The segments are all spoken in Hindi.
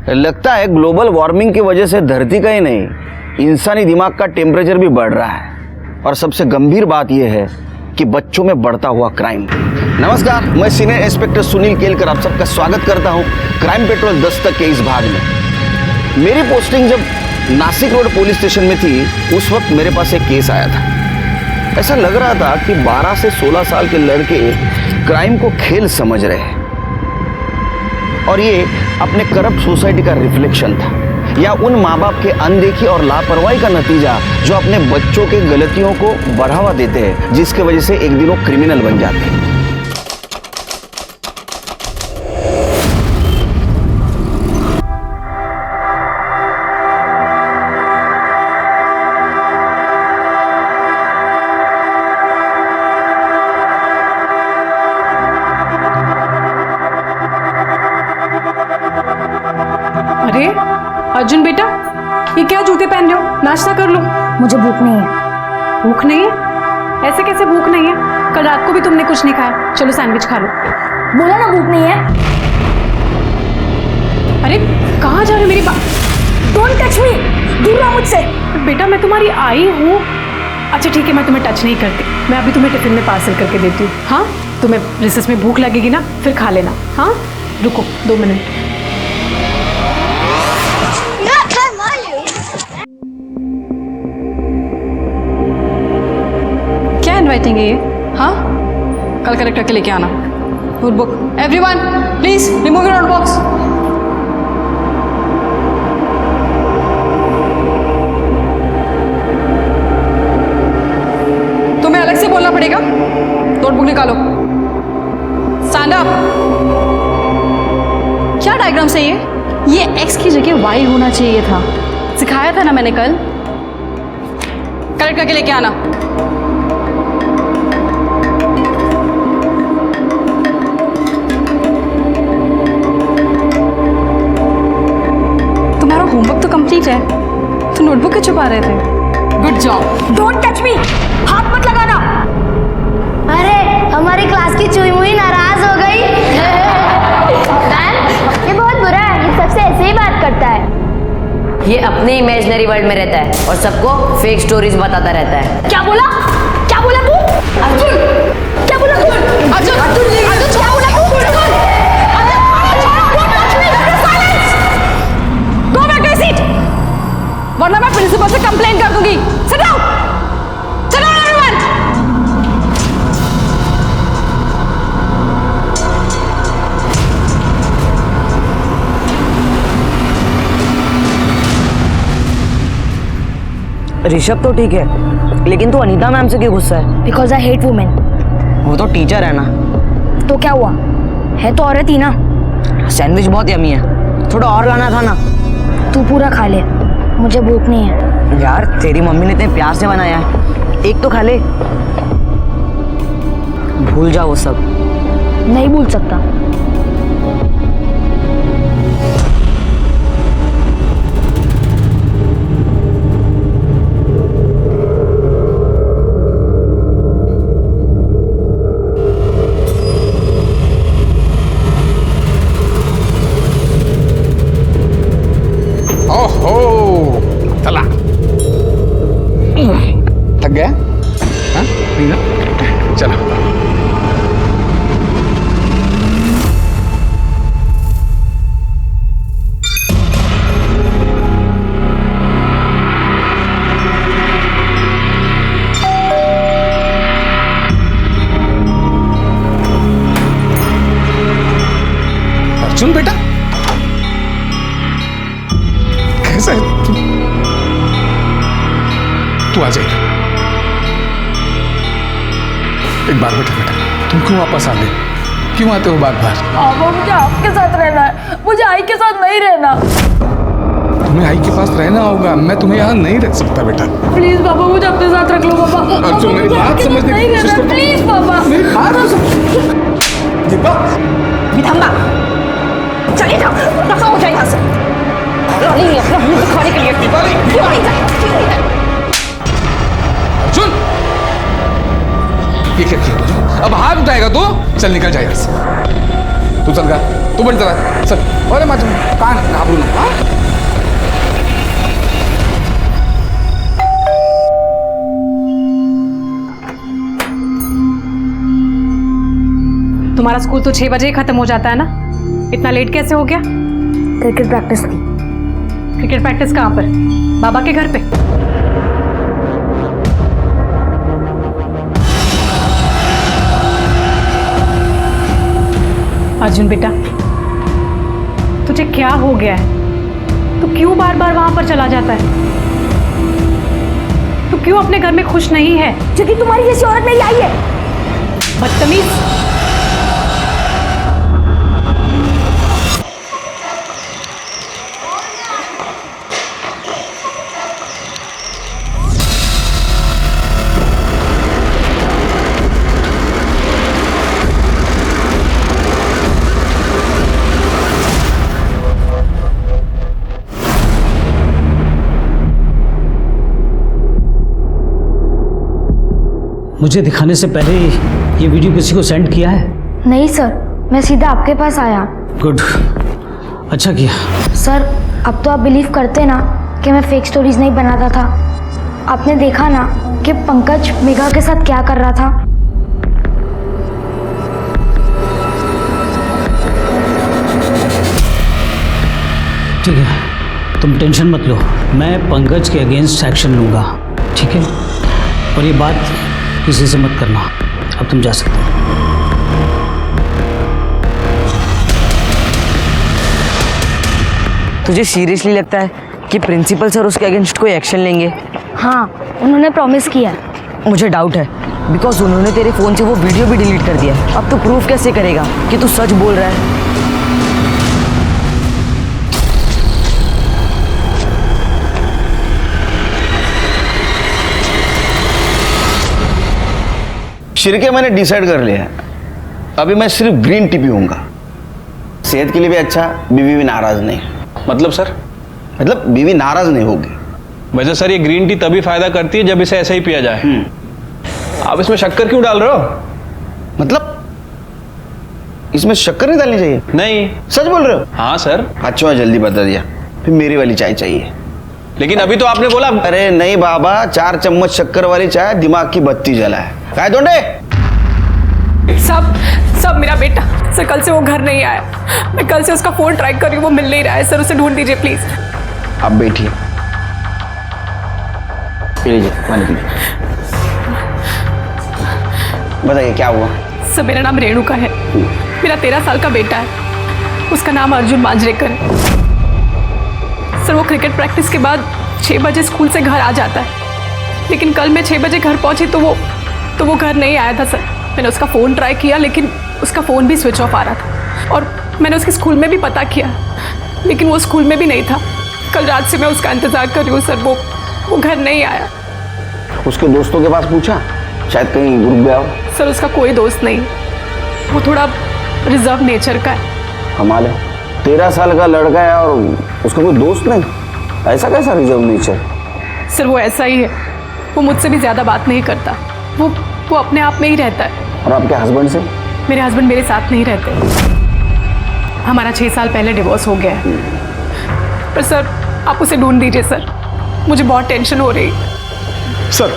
लगता है ग्लोबल वार्मिंग की वजह से धरती का ही नहीं इंसानी दिमाग का टेम्परेचर भी बढ़ रहा है। और सबसे गंभीर बात यह है कि बच्चों में बढ़ता हुआ क्राइम। नमस्कार, मैं सीनियर इंस्पेक्टर सुनील केलकर आप सबका स्वागत करता हूं क्राइम पेट्रोल दस्तक के इस भाग में। मेरी पोस्टिंग जब नासिक रोड पुलिस स्टेशन में थी उस वक्त मेरे पास एक केस आया था। ऐसा लग रहा था कि 12 से 16 साल के लड़के क्राइम को खेल समझ रहे हैं और ये अपने करप्ट सोसाइटी का रिफ्लेक्शन था या उन माँ बाप के अनदेखी और लापरवाही का नतीजा जो अपने बच्चों के गलतियों को बढ़ावा देते हैं, जिसके वजह से एक दिन वो क्रिमिनल बन जाते हैं। अरे अर्जुन बेटा, ये क्या जूते पहन रहे हो? नाश्ता कर लो। मुझे भूख नहीं है। भूख नहीं है? ऐसे कैसे भूख नहीं है? कल रात को भी तुमने कुछ नहीं खाया। चलो सैंडविच खा लो। बोला ना भूख नहीं है। अरे कहाँ जा रहे हो मेरी बात? डोंट टच मी, दूर रहो मुझसे। बेटा मैं तुम्हारी आई हूँ। अच्छा ठीक है, मैं तुम्हें टच नहीं करती। मैं अभी तुम्हें टिफिन में पार्सल करके देती हूँ। हाँ, तुम्हें रिसेस में भूख लगेगी ना, फिर खा लेना। हाँ रुको 2 मिनट। क्या इनवाइटिंग है ये? हाँ, कल कलेक्टर के लेके आना notebook. Everyone please remove your notebooks. तुम्हें अलग से बोलना पड़ेगा। नोटबुक निकालो। Stand up. क्या डायग्राम है ये एक्स की जगह वाई होना चाहिए था। सिखाया था ना मैंने कल। कलेक्ट करके लेके आना। तुम्हारा होमवर्क तो कंप्लीट है, तो नोटबुक क्यों छुपा रहे थे? Good job. Don't touch me, हाथ मत लगाना। अरे हमारी क्लास की चुई मुई नाराज हो गई। ये बहुत बुरा है, ये सबसे ऐसे ही बात करता है। ये अपने इमेजिनरी वर्ल्ड में रहता है और सबको फेक स्टोरीज बताता रहता है। क्या बोला? क्या बोला तू? अर्जुन, क्या बोला तू? अर्जुन, अर्जुन, अर्जुन, क्या बोला तू? Go back to your seat, वरना मैं प्रिंसिपल से कंप्लेन कर दूंगी। Sit down, sit down everyone. Rishabh तो ठीक है, लेकिन तू अनीता मैम से क्यों गुस्सा है? Because I hate women. वो तो टीचर है ना। तो क्या हुआ? है तो औरत ही ना। सैंडविच बहुत यमी है, थोड़ा और लाना था ना। तू पूरा खा ले, मुझे भूख नहीं है। यार तेरी मम्मी ने इतने प्यार से बनाया है, एक तो खा ले। भूल जा वो सब। नहीं भूल सकता। ओहो, चला। थक गया? हाँ? नहीं ना? चलो। अर्जुन बेटा, कैसा है तू आ जाएगा। एक बार बेटा, तुम क्यों वापस आ गए? क्यों आते हो बार बार? पापा मुझे आपके साथ रहना है, मुझे आई के साथ नहीं रहना। तुम्हें आई के पास रहना होगा, मैं तुम्हें यहाँ नहीं रख सकता बेटा। प्लीज पापा मुझे अपने साथ रख लो पापा। अर्जुन मेरी बात समझने की कोशिश करो। प्लीज पापा। मेरी बात तो समझ। दीपा, विधम्मा, चले जाओ, रखा हो जाए यहाँ से। दिखाने के लिए अर्जुन, ये क्या किया तुझे? अब हाथ उठाएगा तो चल निकल जाए यहाँ से। तू चल गा। तू पण चला चल. अरे माझं काय घाबरू नका हा? तुम्हारा स्कूल तो 6 बजे ही खत्म हो जाता है ना, इतना लेट कैसे हो गया? क्रिकेट प्रैक्टिस थी. क्रिकेट प्रैक्टिस कहाँ पर? बाबा के घर पे? अर्जुन बेटा, तुझे क्या हो गया है? तू क्यों बार बार वहां पर चला जाता है? तू क्यों अपने घर में खुश नहीं है? क्योंकि तुम्हारी जैसी औरत नहीं आई है. बदतमीज. मुझे दिखाने से पहले ये वीडियो किसी को सेंड किया है? नहीं सर, मैं सीधा आपके पास आया. गुड, अच्छा किया. सर, अब तो आप बिलीव करते ना कि मैं फेक स्टोरीज नहीं बनाता था. आपने देखा ना कि पंकज मेघा के साथ क्या कर रहा था. ठीक है, तुम टेंशन मत लो, मैं पंकज के अगेंस्ट एक्शन लूँगा. ठीक है, और ये बात किसी से मत करना. अब तुम जा सकते हो. तुझे सीरियसली लगता है कि प्रिंसिपल सर उसके अगेंस्ट कोई एक्शन लेंगे? हाँ, उन्होंने प्रॉमिस किया. मुझे डाउट है, बिकॉज उन्होंने तेरे फ़ोन से वो वीडियो भी डिलीट कर दिया है. अब तो प्रूफ कैसे करेगा कि तू सच बोल रहा है? शिरके मैंने डिसाइड कर लिया है, अभी मैं सिर्फ ग्रीन टी पीऊंगा. सेहत के लिए भी अच्छा, बीवी भी नाराज नहीं. मतलब सर? मतलब बीवी नाराज नहीं होगी. वैसे सर ये ग्रीन टी तभी फायदा करती है जब इसे ऐसे ही पिया जाए. आप इसमें शक्कर क्यों डाल रहे हो? मतलब इसमें शक्कर नहीं डालनी चाहिए? नहीं. सच बोल रहे हो? हाँ सर. अच्छा जल्दी बता दिया. फिर मेरी वाली चाय चाहिए. लेकिन अभी तो आपने बोला. अरे नहीं बाबा, 4 चम्मच शक्कर वाली चाय दिमाग की बत्ती जलाए. काय दोंडे? सब मेरा बेटा सर, कल से वो घर नहीं आया. मैं कल से उसका फोन ट्राई कर रही हूँ, वो मिल नहीं रहा है सर. उसे ढूंढ दीजिए प्लीज. आप बैठिए, पी लीजिए पानी पीजिए. बताइए क्या हुआ? सर मेरा नाम रेणुका है, मेरा 13 साल का बेटा है, उसका नाम अर्जुन मांजरेकर है. सर वो क्रिकेट प्रैक्टिस के बाद 6 बजे स्कूल से घर आ जाता है, लेकिन कल मैं 6 बजे घर पहुंची तो वो घर नहीं आया था सर. मैंने उसका फ़ोन ट्राई किया लेकिन उसका फ़ोन भी स्विच ऑफ आ रहा था, और मैंने उसके स्कूल में भी पता किया लेकिन वो स्कूल में भी नहीं था. कल रात से मैं उसका इंतज़ार कर रही हूँ सर, वो घर नहीं आया. उसके दोस्तों के पास पूछा? शायद कहीं रुक गया हो. सर उसका कोई दोस्त नहीं, वो थोड़ा रिजर्व नेचर का है. कमाल है, 13 साल का लड़का है और उसका कोई दोस्त नहीं. ऐसा कैसा रिजर्व नेचर? सर वो ऐसा ही है, वो मुझसे भी ज़्यादा बात नहीं करता, वो अपने आप में ही रहता है. और आपके हस्बैंड से? मेरे हस्बैंड मेरे साथ नहीं रहते, हमारा 6 साल पहले डिवोर्स हो गया है. पर सर आप उसे ढूंढ दीजिए सर, मुझे बहुत टेंशन हो रही. सर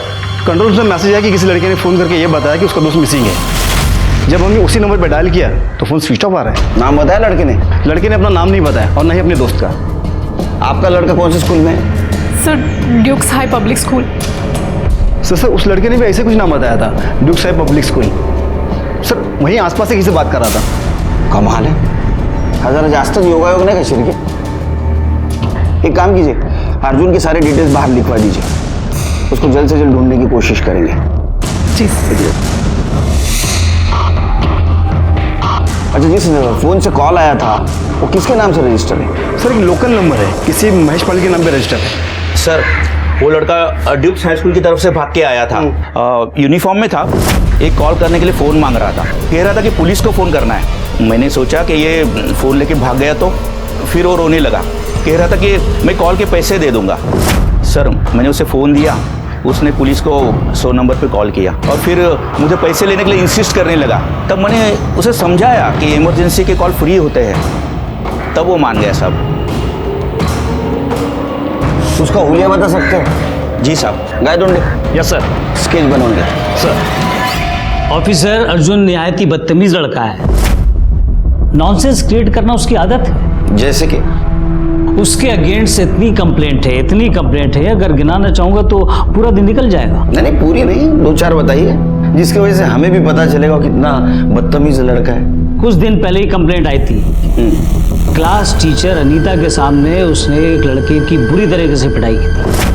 कंट्रोल रूम से मैसेज आया कि किसी लड़के ने फ़ोन करके ये बताया कि उसका दोस्त मिसिंग है. जब हमने उसी नंबर पर डायल किया तो फ़ोन स्विच ऑफ आ रहा है. नाम बताया लड़के ने? लड़के ने अपना नाम नहीं बताया और ना ही अपने दोस्त का. आपका लड़का कौन से स्कूल में है? Sir Dukes high public school. Sir उस लड़के ने भी ऐसे कुछ नाम बताया था, Dukes high public school. Sir वहीं आसपास से किसी से बात कर रहा था. कमाल है, जरा जास्त योगायोग नहीं का शिरके. एक काम कीजिए, अर्जुन के सारे डिटेल्स बाहर लिखवा दीजिए, उसको जल्द से जल्द ढूंढने की कोशिश करेंगे. जी. अच्छा, जिस फोन से कॉल आया था वो किसके नाम से रजिस्टर है? सर एक लोकल नंबर है, किसी महेश पाल के नाम पे रजिस्टर है. सर वो लड़का ड्यूक्स हाई स्कूल की तरफ से भाग के आया था, यूनिफॉर्म में था. एक कॉल करने के लिए फ़ोन मांग रहा था, कह रहा था कि पुलिस को फ़ोन करना है. मैंने सोचा कि ये फ़ोन लेके भाग गया, तो फिर वो रोने लगा, कह रहा था कि मैं कॉल के पैसे दे दूंगा. सर मैंने उसे फ़ोन दिया, उसने पुलिस को 100 नंबर पे कॉल किया और फिर मुझे पैसे लेने के लिए इंसिस्ट करने लगा। तब मैंने उसे समझाया कि इमरजेंसी के कॉल फ्री होते हैं, तब वो मान गया साहब। उसका हुलिया बता सकते हैं? जी साहब। गायदोंडे। Yes sir. स्केच बनोगे सर। ऑफिसर, अर्जुन निहायत ही बदतमीज लड़का है। नॉनसेंस क्रिएट करना उसकी आदत है। जैसे कि उसके अगेंस्ट इतनी कंप्लेंट है, अगर गिनाना चाहूंगा तो पूरा दिन निकल जाएगा। नहीं, पूरी नहीं, 2-4 बताइए, जिसकी वजह से हमें भी पता चलेगा कितना बदतमीज लड़का है। कुछ दिन पहले ही कंप्लेंट आई थी। क्लास टीचर अनीता के सामने उसने एक लड़के की बुरी तरीके से पिटाई की थी।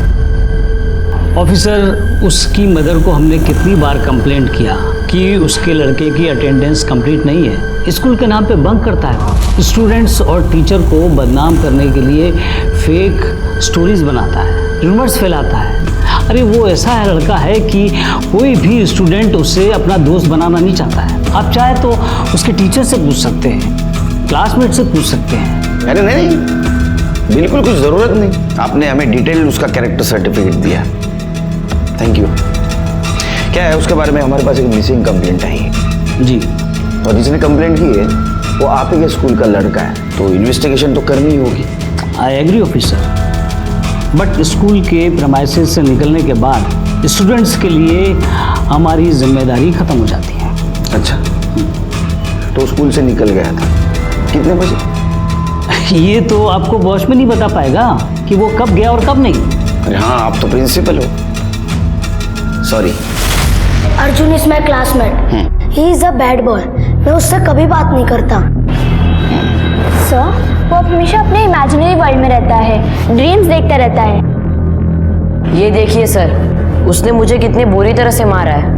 ऑफिसर, उसकी मदर को हमने कितनी बार कंप्लेंट किया कि उसके लड़के की अटेंडेंस कंप्लीट नहीं है, स्कूल के नाम पे बंक करता है, स्टूडेंट्स और टीचर को बदनाम करने के लिए फेक स्टोरीज बनाता है, रूमर्स फैलाता है। अरे वो ऐसा लड़का है कि कोई भी स्टूडेंट उसे अपना दोस्त बनाना नहीं चाहता है। आप चाहे तो उसके टीचर से पूछ सकते हैं, क्लासमेट से पूछ सकते हैं। अरे नहीं, बिल्कुल कुछ ज़रूरत नहीं, आपने हमें डिटेल उसका कैरेक्टर सर्टिफिकेट दिया, थैंक यू। क्या है उसके बारे में? हमारे पास एक मिसिंग कंप्लेंट आई है जी, और जिसने कंप्लेंट की है वो आप ही के स्कूल का लड़का है, तो इन्वेस्टिगेशन तो करनी होगी। I agree officer, but school के प्रेमाइसेस से निकलने के बाद स्टूडेंट्स के लिए हमारी जिम्मेदारी खत्म हो जाती है। अच्छा, तो स्कूल से निकल गया था कितने बजे? ये तो आपको बॉस में नहीं बता पाएगा कि वो कब गया और कब नहीं। अरे हाँ, आप तो प्रिंसिपल हो। Sorry. Arjun is my classmate, he is a bad boy, मैं उससे कभी बात नहीं करता। सर, वो हमेशा अपने इमेजिनरी वर्ल्ड में रहता है, ड्रीम्स देखता रहता है। ये देखिए सर, उसने मुझे कितनी बुरी तरह से मारा है।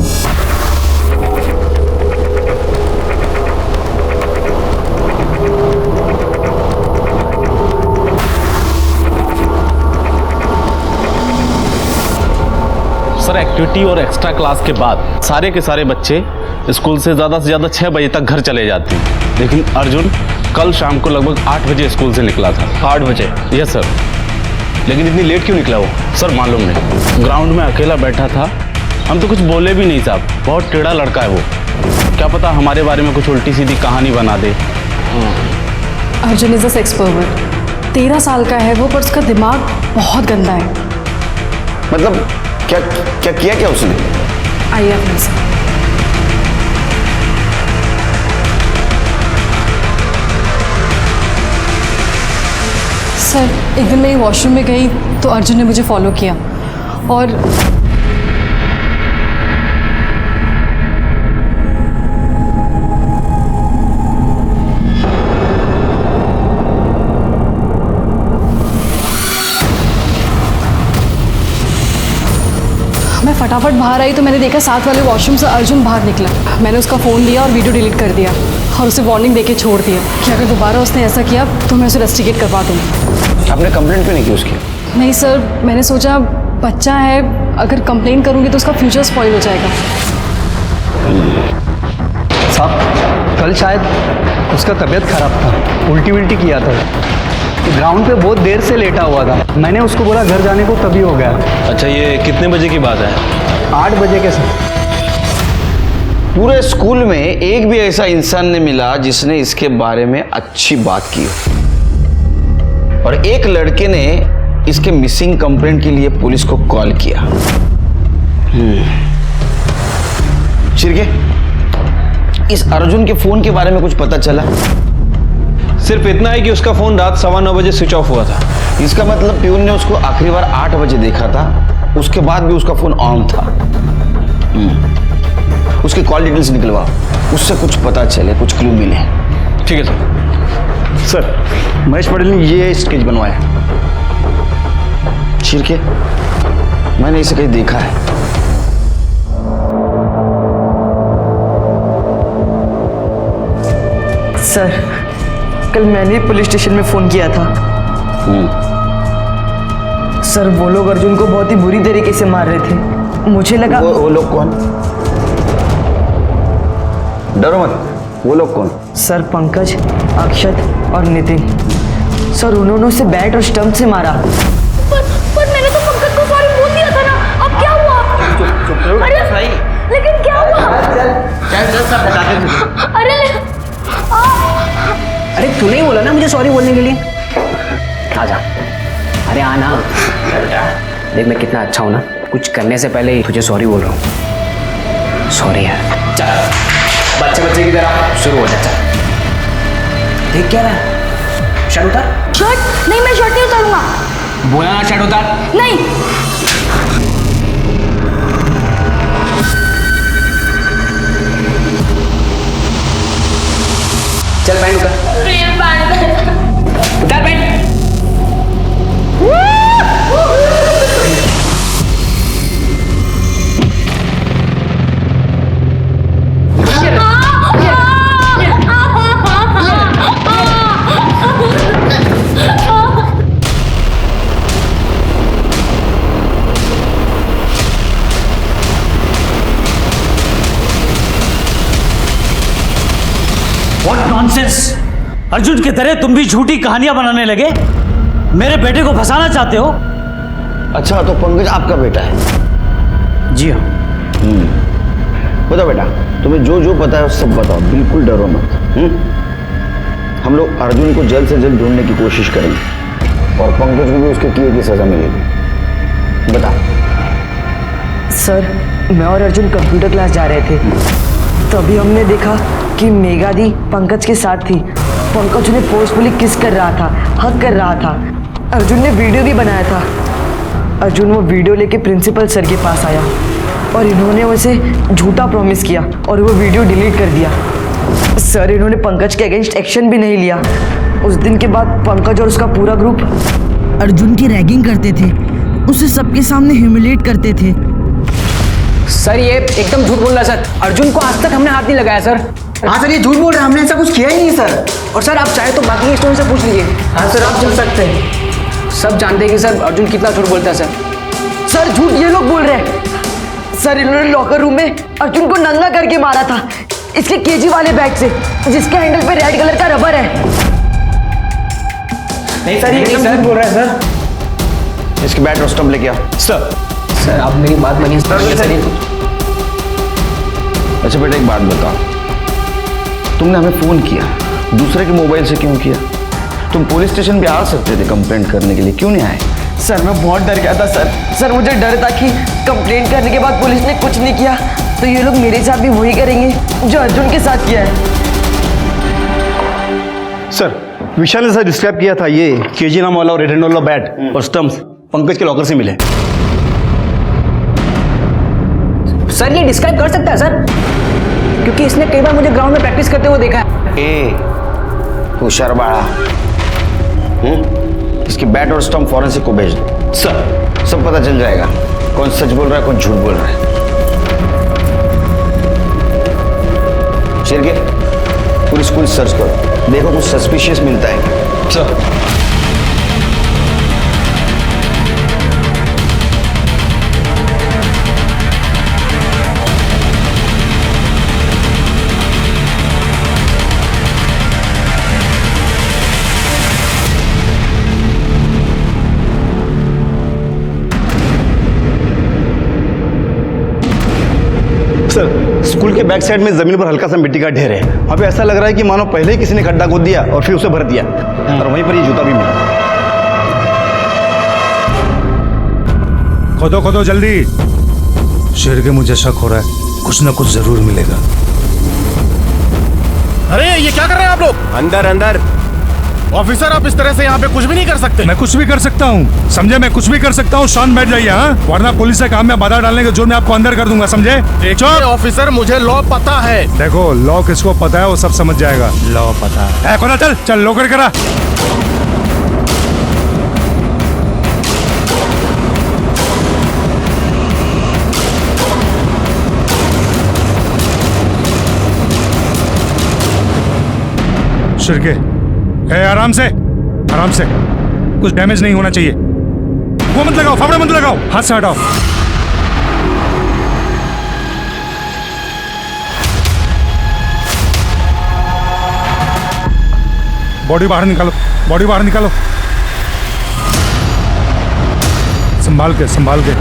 सर, एक्टिविटी और एक्स्ट्रा क्लास के बाद सारे के सारे बच्चे स्कूल से ज़्यादा 6 बजे तक घर चले जाते हैं, लेकिन अर्जुन कल शाम को लगभग 8 बजे स्कूल से निकला था। 8 बजे? Yes sir. लेकिन इतनी लेट क्यों निकला वो? सर मालूम नहीं, ग्राउंड में अकेला बैठा था, हम तो कुछ बोले भी नहीं साहब, बहुत टेढ़ा लड़का है वो, क्या पता हमारे बारे में कुछ उल्टी सीधी कहानी बना दे। Arjun is a sex pervert, 13 साल का है वो, पर उसका दिमाग बहुत गंदा है। मतलब क्या किया उसने? आइए अपने से। सर, एक दिन मैं वॉशरूम में गई तो अर्जुन ने मुझे फॉलो किया और मैं फटाफट बाहर आई तो मैंने देखा साथ वाले वॉशरूम से अर्जुन बाहर निकला। मैंने उसका फ़ोन लिया और वीडियो डिलीट कर दिया और उसे वार्निंग देके छोड़ दिया कि अगर दोबारा उसने ऐसा किया तो मैं उसे रेस्टिकेट करवा दूँगी। आपने कंप्लेंट क्यों नहीं की उसकी? नहीं सर, मैंने सोचा बच्चा है, अगर कंप्लेन करूँगी तो उसका फ्यूचर स्पॉइल हो जाएगा। साहब, कल शायद उसका तबीयत खराब था, उल्टी किया था, ग्राउंड पे बहुत देर से लेटा हुआ था। मैंने उसको बोला घर जाने को, तभी हो गया। अच्छा, ये कितने बजे की बात है? 8 बजे के समय। पूरे स्कूल में एक भी ऐसा इंसान नहीं मिला जिसने इसके बारे में अच्छी बात की हो, और एक लड़के ने इसके मिसिंग कंप्लेंट के लिए पुलिस को कॉल किया। शिर्के, इस अर्जुन के फोन के बारे में कुछ पता चला? सिर्फ इतना है कि उसका फ़ोन रात 9:15 बजे स्विच ऑफ हुआ था। इसका मतलब प्यून ने उसको आखिरी बार 8 बजे देखा था, उसके बाद भी उसका फोन ऑन था। उसकी कॉल डिटेल्स निकलवा, उससे कुछ पता चले, कुछ क्लू मिले। ठीक है सर। सर, महेश पटेल ने ये स्केच बनवाया। शिर्के, मैंने इसे कहीं देखा है। सर, कल मैंने पुलिस स्टेशन में फ़ोन किया था। सर, वो लोग अर्जुन को बहुत ही बुरी तरीके से मार रहे थे। मुझे लगा वो लोग कौन? डरो मत, वो लोग कौन? सर, पंकज, अक्षत और नितिन। सर, उन्होंने उसे बैट और स्टंप से मारा। पर मैंने तो पंकज को सॉरी बोल दिया था ना, अब क्या हुआ? सब बताते थे। अरे तू नहीं बोला ना मुझे सॉरी बोलने के लिए? आजा, अरे आना। देख मैं कितना अच्छा हूँ ना, कुछ करने से पहले ही तुझे सॉरी बोल रहा हूँ। सॉरी यार। चल बच्चे की तरह शुरू हो जा। चल देख क्या रहा, शर्ट उतार। शर्ट नहीं, मैं शर्ट नहीं उतारूंगा। बोला ना शर्ट उतार। नहीं। चल पैंट उतार। उतार पैंट। What nonsense! अर्जुन की तरह तुम भी झूठी कहानियां बनाने लगे, मेरे बेटे को फंसाना चाहते हो। अच्छा तो पंकज आपका बेटा है? जी हाँ। बताओ बेटा, तुम्हें जो जो पता है सब बताओ, बिल्कुल डरो मत। हम लोग अर्जुन को जल्द से जल्द ढूंढने की कोशिश करेंगे और पंकज को भी उसके किए की सजा मिलेगी। बता। सर मैं और अर्जुन कंप्यूटर क्लास जा रहे थे, तभी हमने देखा कि मेघा दी पंकज के साथ थी। पंकज उन्हें फोर्सफुली किस कर रहा था, हक कर रहा था। अर्जुन ने वीडियो भी बनाया था। अर्जुन वो वीडियो लेके प्रिंसिपल सर के पास आया और इन्होंने उसे झूठा प्रॉमिस किया और वो वीडियो डिलीट कर दिया। सर इन्होंने पंकज के अगेंस्ट एक्शन भी नहीं लिया। उस दिन के बाद पंकज और उसका पूरा ग्रुप अर्जुन की रैगिंग करते थे, उसे सबके सामने ह्यूमिलेट करते थे। सर ये एकदम झूठ बोल रहा है सर। अर्जुन को आज तक हमने हाथ नहीं लगाया सर। हाँ सर ये झूठ बोल रहे हैं, हमने ऐसा कुछ किया ही नहीं सर। और सर आप चाहे तो बाकी स्टूडेंट से पूछ लीजिए। हाँ सर आप चल सकते हैं। सब जानते हैं कि सर अर्जुन कितना झूठ बोलता है सर। सर झूठ ये लोग बोल रहे हैं। सर इन्होंने लॉकर रूम में अर्जुन को नंगा करके मारा था, इसके केजी वाले बैग से, जिसके हैंडल पे रेड कलर का रबर है। नहीं सर ये एकदम झूठ बोल रहा है सर। इसके बैट और स्टंप लेके आओ। सर आप मेरी बात मानिए सर। अच्छा बेटा एक बात बताओ, तुमने हमें फोन किया, दूसरे के मोबाइल से क्यों किया? तुम पुलिस स्टेशन पे आ सकते थे कंप्लेंट करने के लिए, क्यों नहीं आए? सर मैं बहुत डर गया था सर मुझे डर था कि कंप्लेंट करने के बाद पुलिस ने कुछ नहीं किया तो ये लोग मेरे साथ भी वही करेंगे जो अर्जुन के साथ किया है। सर विशाल ने सर डिस्क्राइब किया था ये केजी नाम वाला और रेड हैंड वाला बैट और स्टम्प्स पंकज के लॉकर से मिले। सर ये डिस्क्राइब कर सकता है सर, क्योंकि इसने कई बार मुझे ग्राउंड में प्रैक्टिस करते हुए देखा है। तू शर्बाड़ा, इसकी बैट और स्टंप फॉरेंसिक को भेज दो। सर सब पता चल जाएगा कौन सच बोल रहा है कौन झूठ बोल रहा है। शेरगिल पूरी स्कूल सर्च करो, देखो कुछ सस्पिशियस मिलता है। सर सर स्कूल के बैक साइड में जमीन पर हल्का सा मिट्टी का ढेर है, वहाँ पे ऐसा लग रहा है कि मानो पहले ही किसी ने गड्ढा खोद दिया और फिर उसे भर दिया और वहीं पर ये जूता भी मिला। खोदो खोदो जल्दी। शेर के मुझे शक हो रहा है, कुछ ना कुछ जरूर मिलेगा। अरे ये क्या कर रहे हैं आप लोग? अंदर अंदर। ऑफिसर आप इस तरह से यहाँ पे कुछ भी नहीं कर सकते। मैं कुछ भी कर सकता हूँ, समझे? मैं कुछ भी कर सकता हूँ। शांत बैठ जाइए, हाँ? वरना पुलिस के काम में बाधा डालने के जुर्म में आपको अंदर कर दूंगा, समझे? देखिए ऑफिसर मुझे लॉ पता है। देखो लॉ किसको पता है वो सब समझ जाएगा। लॉ पता है। खोला चल चल लॉकर करा। शिरके आराम से आराम से, कुछ डैमेज नहीं होना चाहिए। वो मत लगाओ, फावड़ा मत लगाओ, हाथ से हटाओ। बॉडी बाहर निकालो, बॉडी बाहर निकालो, संभाल के संभाल के।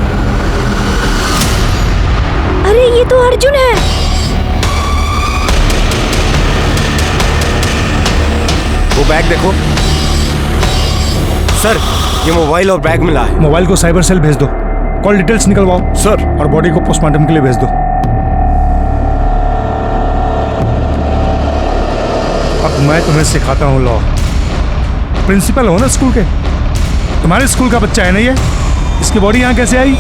अरे ये तो अर्जुन है। बैग देखो सर, ये मोबाइल और बैग मिला है। मोबाइल को साइबर सेल भेज दो, कॉल डिटेल्स निकलवाओ सर, और बॉडी को पोस्टमार्टम के लिए भेज दो। अब मैं तुम्हें सिखाता हूँ लॉ। प्रिंसिपल हो ना स्कूल के, तुम्हारे स्कूल का बच्चा है ना ये, इसकी बॉडी यहाँ कैसे आई?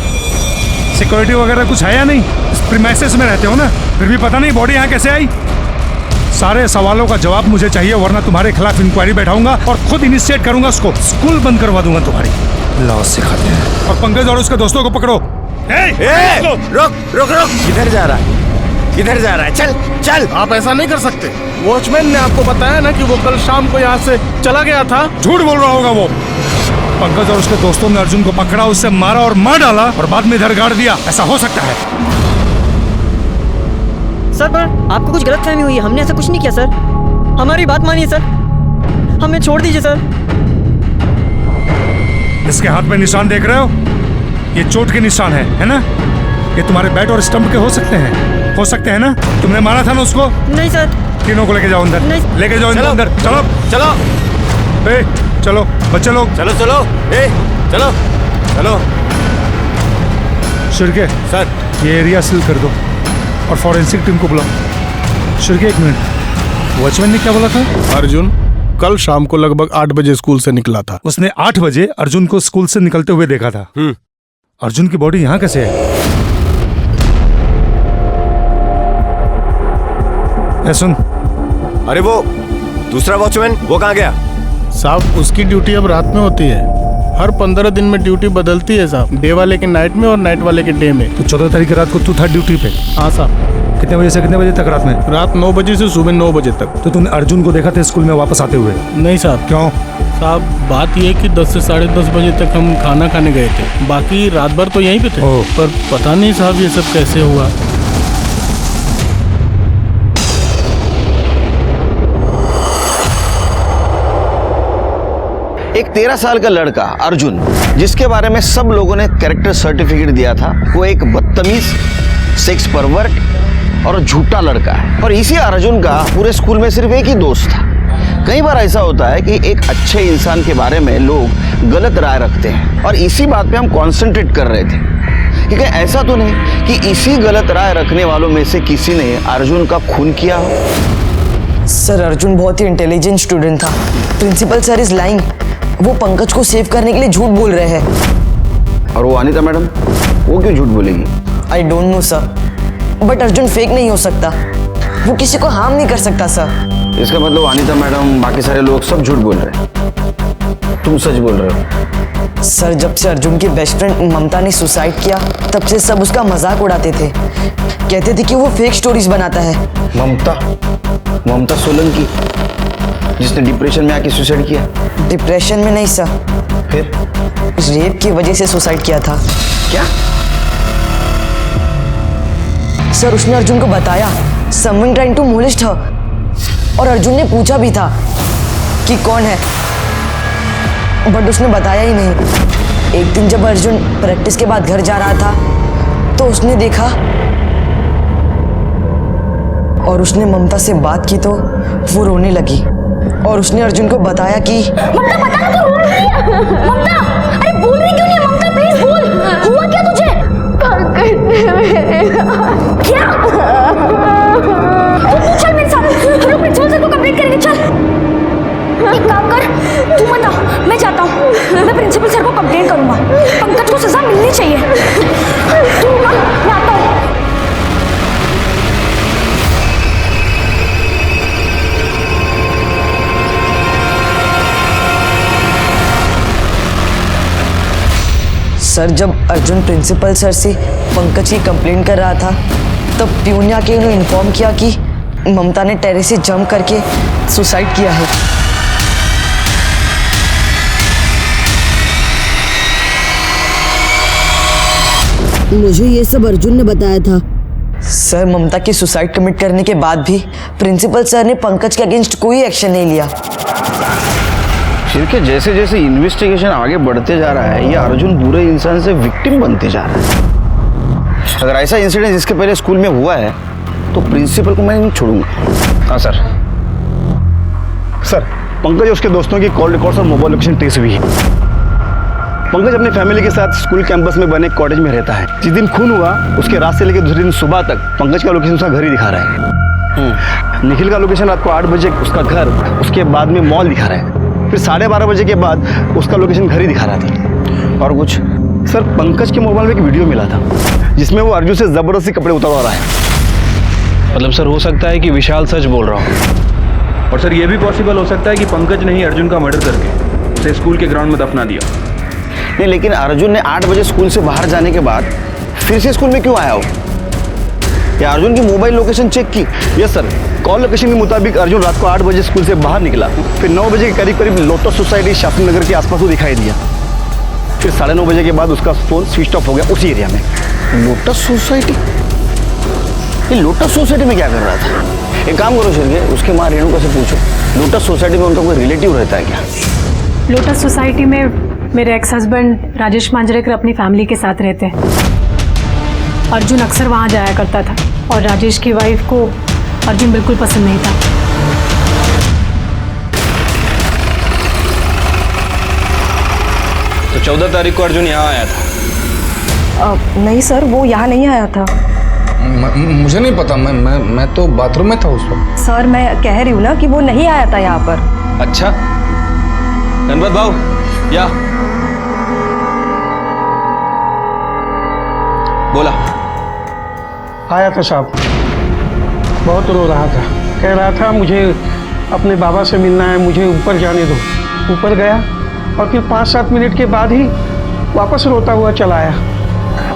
सिक्योरिटी वगैरह कुछ है या नहीं? इस प्रीमाइसेस में रहते हो ना, फिर भी पता नहीं बॉडी यहाँ कैसे आई? सारे सवालों का जवाब मुझे चाहिए, वरना तुम्हारे खिलाफ इंक्वायरी बैठाऊंगा और खुद इनिशिएट करूंगा उसको, स्कूल बंद करवा दूंगा तुम्हारी। लॉ सिखाते हैं। और पंकज और उसके दोस्तों को पकड़ो। रुक रुक रुक, किधर जा रहा है? किधर जा रहा है? चल चल। आप ऐसा नहीं कर सकते। वॉचमैन ने आपको बताया ना कि वो कल शाम को यहाँ से चला गया था। झूठ बोल रहा होगा वो। पंकज और उसके दोस्तों ने अर्जुन को पकड़ा, उससे मारा और मार डाला और बाद में इधर गाड़ दिया, ऐसा हो सकता है? सर पर आपको कुछ गलतफहमी हुई है, हमने ऐसा कुछ नहीं किया सर, हमारी बात मानिए सर, हमें छोड़ दीजिए सर। इसके हाथ में निशान देख रहे हो, ये चोट के निशान है ना? ये तुम्हारे बैट और स्टंप के हो सकते हैं ना? तुमने मारा था ना उसको? नहीं सर। तीनों को लेके जाओ अंदर, लेके जाओ इनको अंदर। चलो चलो चलो बच्चे लोग, चलो चलो चलो चलो। शिर्के सर, ये एरिया सील कर दो और फॉरेंसिक टीम को बुलाओ। शिर्के एक मिनट, वॉचमैन ने क्या बोला था? अर्जुन कल शाम को लगभग 8 बजे स्कूल से निकला था। उसने 8 बजे अर्जुन को स्कूल से निकलते हुए देखा था। अर्जुन की बॉडी यहाँ कैसे है? सुन, अरे वो दूसरा वॉचमैन वो कहाँ गया? साहब उसकी ड्यूटी अब रात में होती है, हर 15 दिन में ड्यूटी बदलती है साहब, डे वाले के नाइट में और नाइट वाले के डे में। तो 14 तारीख की रात को तू था ड्यूटी पे? हाँ साहब। कितने बजे से कितने बजे तक रात में? रात 9 बजे से सुबह 9 बजे तक। तो तूने अर्जुन को देखा था स्कूल में वापस आते हुए? नहीं साहब। क्यों? साहब बात यह कि 10 से 10:30 बजे तक हम खाना खाने गए थे, बाकी रात भर तो यहीं पे थे। पर पता नहीं साहब ये सब कैसे हुआ। एक 13 साल का लड़का अर्जुन, जिसके बारे में सब लोगों ने कैरेक्टर सर्टिफिकेट दिया था, वो एक बदतमीज, सेक्स परवर्ट और झूठा लड़का है। और इसी अर्जुन का पूरे स्कूल में सिर्फ एक ही दोस्त था। कई बार ऐसा होता है कि एक अच्छे इंसान के बारे में लोग गलत राय रखते हैं, और इसी बात पे हम कॉन्सेंट्रेट कर रहे थे, क्योंकि ऐसा तो नहीं कि इसी गलत राय रखने वालों में से किसी ने अर्जुन का खून किया हो। सर अर्जुन बहुत ही इंटेलिजेंट स्टूडेंट था। प्रिंसिपल सर इज लाइंग, वो पंकज को सेव करने के लिए झूठ बोल रहे हैं। और वो अनीता मैडम, वो क्यों झूठ बोलेगी? I don't know sir, but Arjun fake नहीं हो सकता, वो किसी को हार्म नहीं कर सकता सर। इसका मतलब अनीता मैडम, बाकी सारे लोग सब झूठ बोल रहे हैं, तुम सच बोल रहे हो? सर जब से अर्जुन की बेस्ट फ्रेंड ममता ने सुसाइड किया, तब से सब उसका मजाक उड़ाते थे, कहते थे कि वो फेक स्टोरीज बनाता है। ममता सोलंकी, जिसने डिप्रेशन में आके सुसाइड किया? डिप्रेशन में नहीं सर, फिर रेप की वजह से सुसाइड किया था। क्या? सर उसने अर्जुन को बताया समवन ट्राइंग टू मोलेस्ट हर, और अर्जुन ने पूछा भी था कि कौन है, बट उसने बताया ही नहीं। एक दिन जब अर्जुन प्रैक्टिस के बाद घर जा रहा था, तो उसने देखा और उसने ममता से बात की, तो वो रोने लगी और उसने अर्जुन को बताया कि ममता बता ना, तू रो रही है। ममता, अरे बोल रही क्यों नहीं है? ममता प्लीज बोल, हुआ क्या तुझे? क्या? तू चल मेरे साथ, हम लोग प्रिंसिपल सर को कंप्लेंट करेंगे। चल एक काम कर, तू मत आ, मैं जाता हूँ, मैं प्रिंसिपल सर को कंप्लेंट करूंगा। पंकज को सजा मिलनी चाहिए। तू मैं आता हूँ। सर जब अर्जुन प्रिंसिपल सर से पंकज की कंप्लेंट कर रहा था, तब प्यून आके उन्हें इन्फॉर्म किया कि ममता ने टेरेस से जंप करके सुसाइड किया है। मुझे ये सब अर्जुन ने बताया था। सर ममता की सुसाइड कमिट करने के बाद भी प्रिंसिपल सर ने पंकज के अगेंस्ट कोई एक्शन नहीं लिया। शिर्के, जैसे जैसे इन्वेस्टिगेशन आगे बढ़ते जा रहा है, ये अर्जुन बुरे इंसान से विक्टिम बनते जा रहा है। अगर ऐसा इंसिडेंट इसके पहले स्कूल में हुआ है, तो प्रिंसिपल को मैं नहीं छोड़ूंगा। हाँ सर। पंकज और उसके दोस्तों की कॉल रिकॉर्ड्स और मोबाइल लोकेशन ट्रेस हुई है। पंकज अपनी फैमिली के साथ स्कूल कैंपस में बने कॉटेज में रहता है। जिस दिन खून हुआ उसके रात से लेकर दूसरे दिन सुबह तक पंकज का लोकेशन उसका घर ही दिखा रहा है। निखिल का लोकेशन रात को 8 बजे उसका घर, उसके बाद में मॉल दिखा रहा है। फिर 12:30 बजे के बाद उसका लोकेशन घर ही दिखा रहा था। और कुछ सर, पंकज के मोबाइल में एक वीडियो मिला था जिसमें वो अर्जुन से जबरदस्ती कपड़े उतारवा रहा है। मतलब सर हो सकता है कि विशाल सच बोल रहा हो। और सर ये भी पॉसिबल हो सकता है कि पंकज ने ही अर्जुन का मर्डर करके उसे स्कूल के ग्राउंड में दफना दिया। नहीं, लेकिन अर्जुन ने 8 बजे स्कूल से बाहर जाने के बाद फिर से स्कूल में क्यों आया हो? या अर्जुन की मोबाइल लोकेशन चेक की? यस सर, कॉल लोकेशन के मुताबिक अर्जुन रात को 8 बजे स्कूल से बाहर निकला। फिर 9 बजे के करीब करीब लोटस सोसाइटी शास्त्री नगर के आसपास वो दिखाई दिया। फिर 9:30 बजे के बाद उसका फ़ोन स्विच ऑफ हो गया उसी एरिया में। Lotus society? ये लोटस सोसाइटी में क्या कर रहा था? एक काम करो शिर्के, उसके माँ रेणुका से पूछो लोटस सोसाइटी में उनका कोई रिलेटिव रहता है क्या? लोटस सोसाइटी में मेरे एक्स हस्बैंड राजेश मांजरेकर अपनी फैमिली के साथ रहते हैं। अर्जुन अक्सर वहाँ जाया करता था और राजेश की वाइफ को अर्जुन बिल्कुल पसंद नहीं था। तो 14 तारीख को अर्जुन यहाँ आया था? नहीं सर, वो यहाँ नहीं आया था। मुझे नहीं पता, मैं तो बाथरूम में था उस वक्त। सर मैं कह रही हूँ ना कि वो नहीं आया था यहाँ पर। अच्छा, गणपत भाऊ या बोला। आया था साहब, बहुत रो रहा था, कह रहा था मुझे अपने बाबा से मिलना है, मुझे ऊपर जाने दो। ऊपर गया और फिर 5-7 मिनट के बाद ही वापस रोता हुआ चला आया।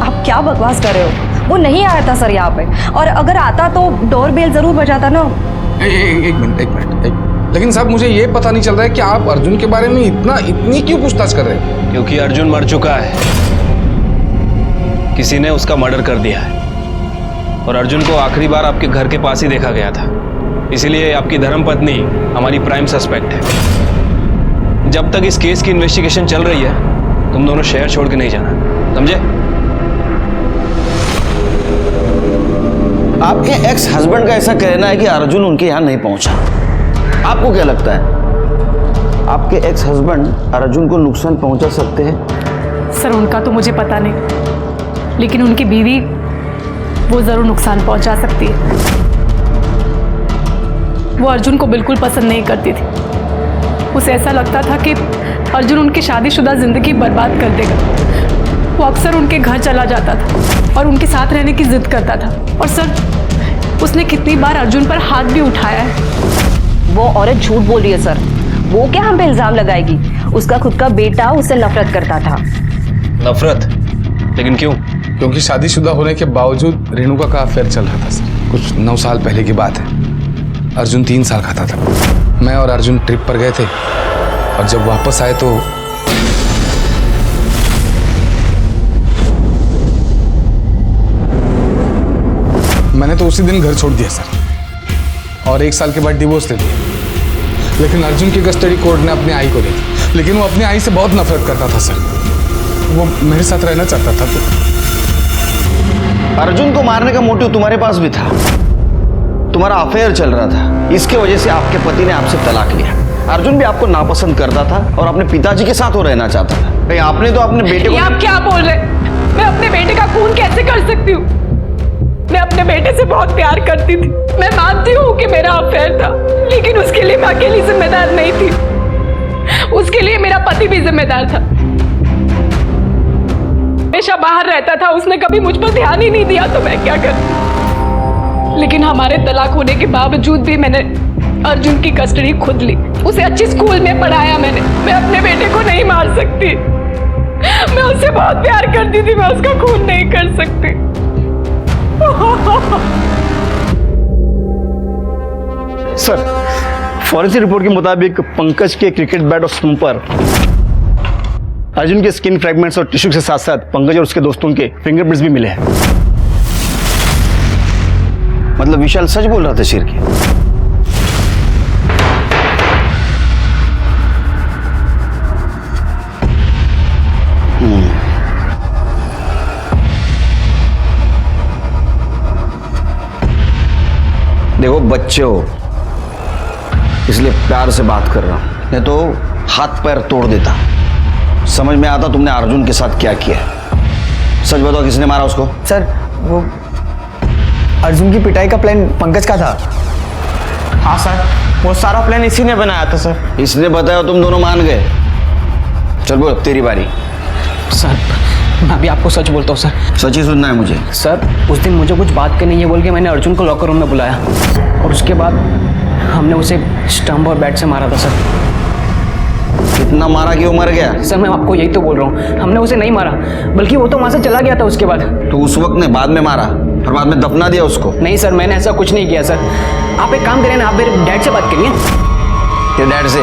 आप क्या बकवास कर रहे हो? वो नहीं आया था सर यहाँ पे, और अगर आता तो डोर बेल जरूर बजाता ना। एक मिनट, लेकिन साहब मुझे ये पता नहीं चल रहा है कि आप अर्जुन के बारे में इतनी क्यों पूछताछ कर रहे हैं? क्योंकि अर्जुन मर चुका है, किसी ने उसका मर्डर कर दिया है और अर्जुन को आखिरी बार आपके घर के पास ही देखा गया था। इसीलिए आपकी धर्मपत्नी हमारी प्राइम सस्पेक्ट है। जब तक इस केस की इन्वेस्टिगेशन चल रही है तुम दोनों शहर छोड़ के नहीं जाना, समझे? आपके एक्स हस्बैंड का ऐसा कहना है कि अर्जुन उनके यहाँ नहीं पहुंचा। आपको क्या लगता है, आपके एक्स हस्बैंड अर्जुन को नुकसान पहुंचा सकते हैं? सर उनका तो मुझे पता नहीं, लेकिन उनकी बीवी वो ज़रूर नुकसान पहुंचा सकती है। वो अर्जुन को बिल्कुल पसंद नहीं करती थी। उसे ऐसा लगता था कि अर्जुन उनकी शादीशुदा ज़िंदगी बर्बाद कर देगा। वो अक्सर उनके घर चला जाता था और उनके साथ रहने की जिद करता था। और सर उसने कितनी बार अर्जुन पर हाथ भी उठाया है। वो औरत झूठ बोल रही है सर। वो क्या हम पे इल्जाम लगाएगी? उसका खुद का बेटा उससे नफरत करता था। नफरत? लेकिन क्यों? क्योंकि शादीशुदा होने के बावजूद रेणुका का अफेयर चल रहा था सर। कुछ 9 साल पहले की बात है। अर्जुन 3 साल का था। मैं और अर्जुन ट्रिप पर गए थे और जब वापस आए तो मैंने तो उसी दिन घर छोड़ दिया सर और 1 साल के बाद डिवोर्स ले लिया। लेकिन अर्जुन की कस्टडी कोर्ट ने अपनी आई को दी, लेकिन वो अपनी आई से बहुत नफरत करता था सर। वो मेरे साथ रहना चाहता था। तो अर्जुन को मारने का मोटिव तुम्हारे पास भी था। तुम्हारा अफेयर चल रहा था, इसके वजह से आपके पति ने आपसे तलाक लिया। अर्जुन भी आपको नापसंद करता था और अपने पिताजी के साथ वो रहना चाहता था। भाई आपने तो अपने बेटे को... आप क्या बोल रहे? मैं अपने बेटे का खून कैसे कर सकती हूँ? मैं अपने बेटे से बहुत प्यार करती थी। मैं मानती हूँ कि मेरा अफेयर था, लेकिन उसके लिए मैं अकेली जिम्मेदार नहीं थी। उसके लिए मेरा पति भी जिम्मेदार था। हमेशा बाहर रहता था, उसने कभी मुझ पर ध्यान ही नहीं दिया, तो मैं क्या करूं? लेकिन हमारे तलाक होने के बावजूद भी मैंने अर्जुन की कस्टडी खुद ली। उसे अच्छी स्कूल में पढ़ाया मैंने। मैं अपने बेटे को नहीं मार सकती। मैं उससे बहुत प्यार करती थी, मैं उसका खून नहीं कर सकती। सर फॉरेंसिक रिपोर्ट के मुताबिक पंकज के क्रिकेट बैट और स्टंप पर अर्जुन के स्किन फ्रैगमेंट्स और टिश्यू के साथ साथ पंकज और उसके दोस्तों के फिंगरप्रिंट्स भी मिले हैं। मतलब विशाल सच बोल रहा था शिर्के? देखो बच्चे हो, इसलिए प्यार से बात कर रहा हूं। नहीं तो हाथ पैर तोड़ देता। समझ में आता तुमने अर्जुन के साथ क्या किया। सच बताओ, किसने मारा उसको? सर वो अर्जुन की पिटाई का प्लान पंकज का था। हाँ सर, वो सारा प्लान इसी ने बनाया था सर। इसने बताया, तुम दोनों मान गए। चल बोल, तेरी बारी। सर मैं अभी आपको सच बोलता हूँ सर। सच ही सुनना है मुझे। सर उस दिन मुझे कुछ बात करनी है बोल के मैंने अर्जुन को लॉकर रूम में बुलाया और उसके बाद हमने उसे स्टंप और बैट से मारा था सर। कितना मारा कि वो मर गया? सर मैं आपको यही तो बोल रहा हूँ, हमने उसे नहीं मारा, बल्कि वो तो वहाँ से चला गया था उसके बाद। तो उस वक्त ने बाद में मारा और बाद में दफना दिया उसको? नहीं सर, मैंने ऐसा कुछ नहीं किया सर। आप एक काम करें ना, आप मेरे डैड से बात करिए। तेरे डैड से?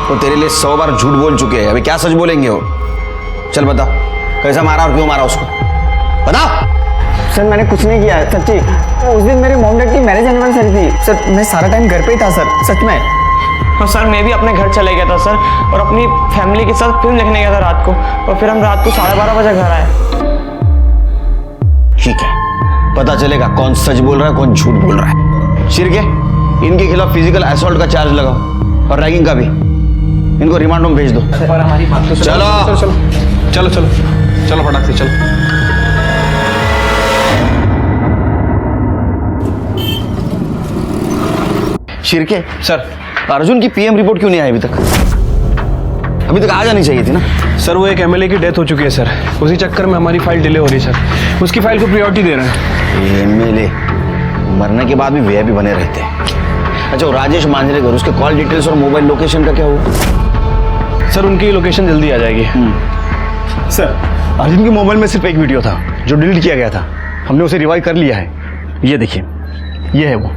वो तेरे लिए 100 बार झूठ बोल चुके हैं, अभी क्या सच बोलेंगे वो? चल बता, कैसा मारा और क्यों मारा उसको, बता। सर मैंने कुछ नहीं किया सच्ची। उस दिन मेरे मॉम डैड की मैरिज एनिवर्सरी थी सर। मैं सारा टाइम घर पे ही था सर, सच में। और सर मैं भी अपने घर चले गया था सर, और अपनी फैमिली के साथ फिल्म देखने गया था रात को, और फिर हम रात को 12:30 बजे घर आए। ठीक है, पता चलेगा कौन सच बोल रहा है कौन झूठ बोल रहा है। शिरके, इनके खिलाफ फिजिकल असॉल्ट का चार्ज लगाओ और रैगिंग का भी। इनको रिमांड में भेज दो। पर हमारी बात तो चलो चलो चलो चलो फटाक से चलो। शिरके सर, अर्जुन की पीएम रिपोर्ट क्यों नहीं आई अभी तक? अभी तक आ जानी चाहिए थी ना। सर वो एक एमएलए की डेथ हो चुकी है सर, उसी चक्कर में हमारी फाइल डिले हो रही है सर। उसकी फाइल को प्रायोरिटी दे रहे हैं। एमएलए मरने के बाद भी वीआईपी बने रहते हैं। अच्छा, वो राजेश मांजरेकर, उसके कॉल डिटेल्स और मोबाइल लोकेशन का क्या हुआ? सर उनकी लोकेशन जल्दी आ जाएगी। सर अर्जुन के मोबाइल में सिर्फ एक वीडियो था जो डिलीट किया गया था, हमने उसे रिवाइव कर लिया है। ये देखिए, ये है वो।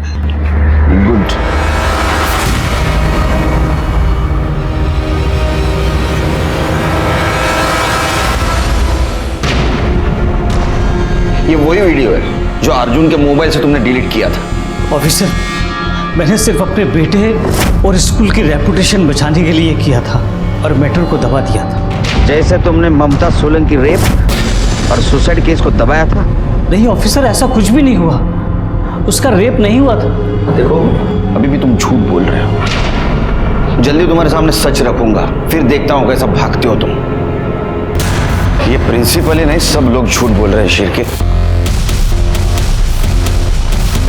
गुड। ये वही वीडियो है जो अर्जुन के मोबाइल से तुमने डिलीट किया था। ऑफिसर, मैंने सिर्फ अपने बेटे और स्कूल की रेपुटेशन बचाने के लिए किया था और मैटर को दबा दिया था। जैसे तुमने ममता सोलंकी रेप और सुसाइड केस को दबाया था। नहीं ऑफिसर, ऐसा कुछ भी नहीं हुआ, उसका रेप नहीं हुआ था। देखो, अभी भी तुम झूठ बोल रहे हो। जल्दी तुम्हारे सामने सच रखूंगा, फिर देखता हूं कैसा भागते हो तुम। ये प्रिंसिपल ही नहीं, सब लोग झूठ बोल रहे हैं।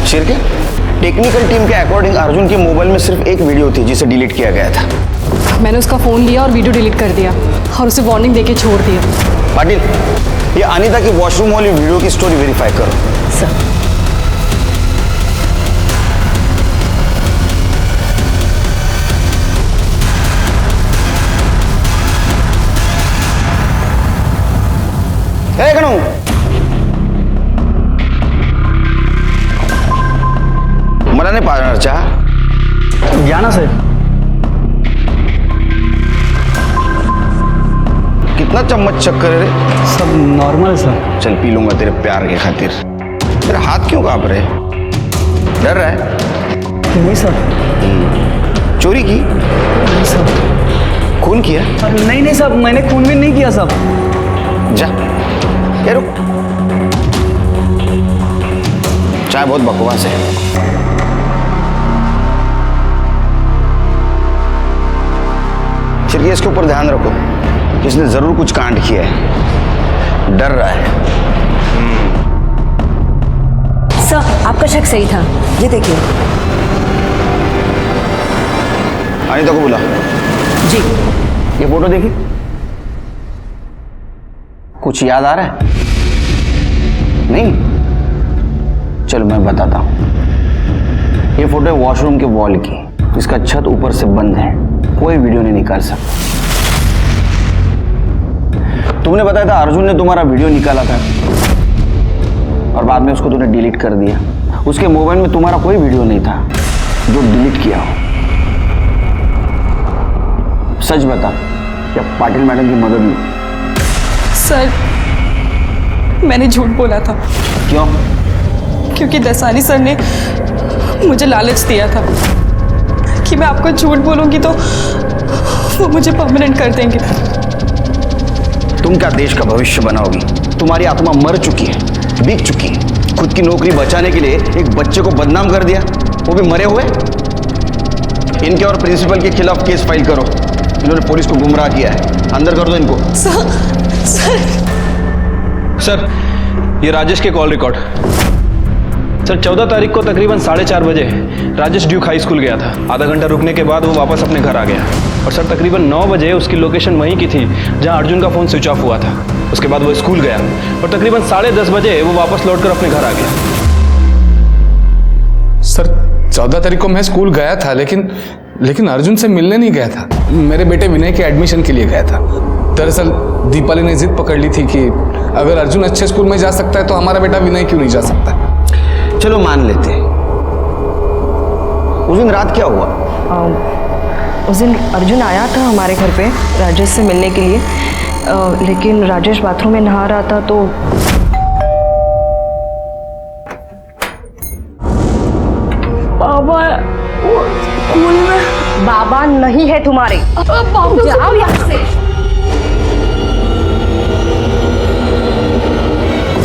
शिरके, टेक्निकल टीम के अकॉर्डिंग अर्जुन के मोबाइल में सिर्फ एक वीडियो थी जिसे डिलीट किया गया था। मैंने उसका फ़ोन लिया और वीडियो डिलीट कर दिया और उसे वार्निंग देके छोड़ दिया। पाटिल, ये अनीता की वॉशरूम वाली वीडियो की स्टोरी वेरीफाई करो। सर मला नाही पाजणार चहा? घ्या ना सर। कितना चम्मच चक्कर है रे? सब नॉर्मल सर। चल पी लूंगा तेरे प्यार के खातिर। तेरे हाथ क्यों कांप रहे? डर रहा है? नहीं सर। चोरी की? नहीं सर। खून किया? नहीं नहीं साहब, मैंने खून भी नहीं किया साहब। जा, ये रुक। चाय बहुत बकवास है। फिर इसके ऊपर ध्यान रखो, इसने जरूर कुछ कांड किया है, डर रहा है। सर आपका शक सही था, ये देखिए। अनीता को बुला। जी। ये फोटो देखिए, कुछ याद आ रहा है? नहीं? चलो मैं बताता हूं। ये फोटो है वॉशरूम के वॉल की, इसका छत ऊपर से बंद है, कोई वीडियो नहीं निकाल सकता। तुमने बताया था अर्जुन ने तुम्हारा वीडियो निकाला था और बाद में उसको तूने डिलीट कर दिया। उसके मोबाइल में तुम्हारा कोई वीडियो नहीं था जो डिलीट किया हो। सच बता, या पाटिल मैडम की मदद ली? सर मैंने झूठ बोला था। क्यों? क्योंकि दसानी सर ने मुझे लालच दिया था कि मैं आपको झूठ बोलूंगी तो वो मुझे परमानेंट कर देंगे। तुम क्या देश का भविष्य बनाओगी? तुम्हारी आत्मा मर चुकी है, बिक चुकी है। खुद की नौकरी बचाने के लिए एक बच्चे को बदनाम कर दिया, वो भी मरे हुए। इनके और प्रिंसिपल के खिलाफ केस फाइल करो। इन्होंने पुलिस को गुमराह किया है। अंदर कर दो इनको। सर ये राजेश के कॉल रिकॉर्ड। सर 14 तारीख को तकरीबन 4:30 बजे राजेश ड्यूक हाई स्कूल गया था। आधा घंटा रुकने के बाद वो वापस अपने घर आ गया। और सर तकरीबन 9 बजे उसकी लोकेशन वहीं की थी जहां अर्जुन का फ़ोन स्विच ऑफ हुआ था। उसके बाद वो स्कूल गया और तकरीबन 10:30 बजे वो वापस लौटकर अपने घर आ गया। सर 14 तारीख को मैं स्कूल गया था, लेकिन अर्जुन से मिलने नहीं गया था। मेरे बेटे विनय के एडमिशन के लिए गया था। दरअसल दीपाली ने जिद पकड़ ली थी कि अगर अर्जुन अच्छे स्कूल में जा सकता है तो हमारा बेटा विनय क्यों नहीं जा सकता। चलो मान लेते हैं। उस दिन रात क्या हुआ? उस दिन अर्जुन आया था हमारे घर पे राजेश से मिलने के लिए, लेकिन राजेश बाथरूम में नहा रहा था तो बाबा वो स्कूल में बाबा नहीं है तुम्हारे। जाओ यहाँ से।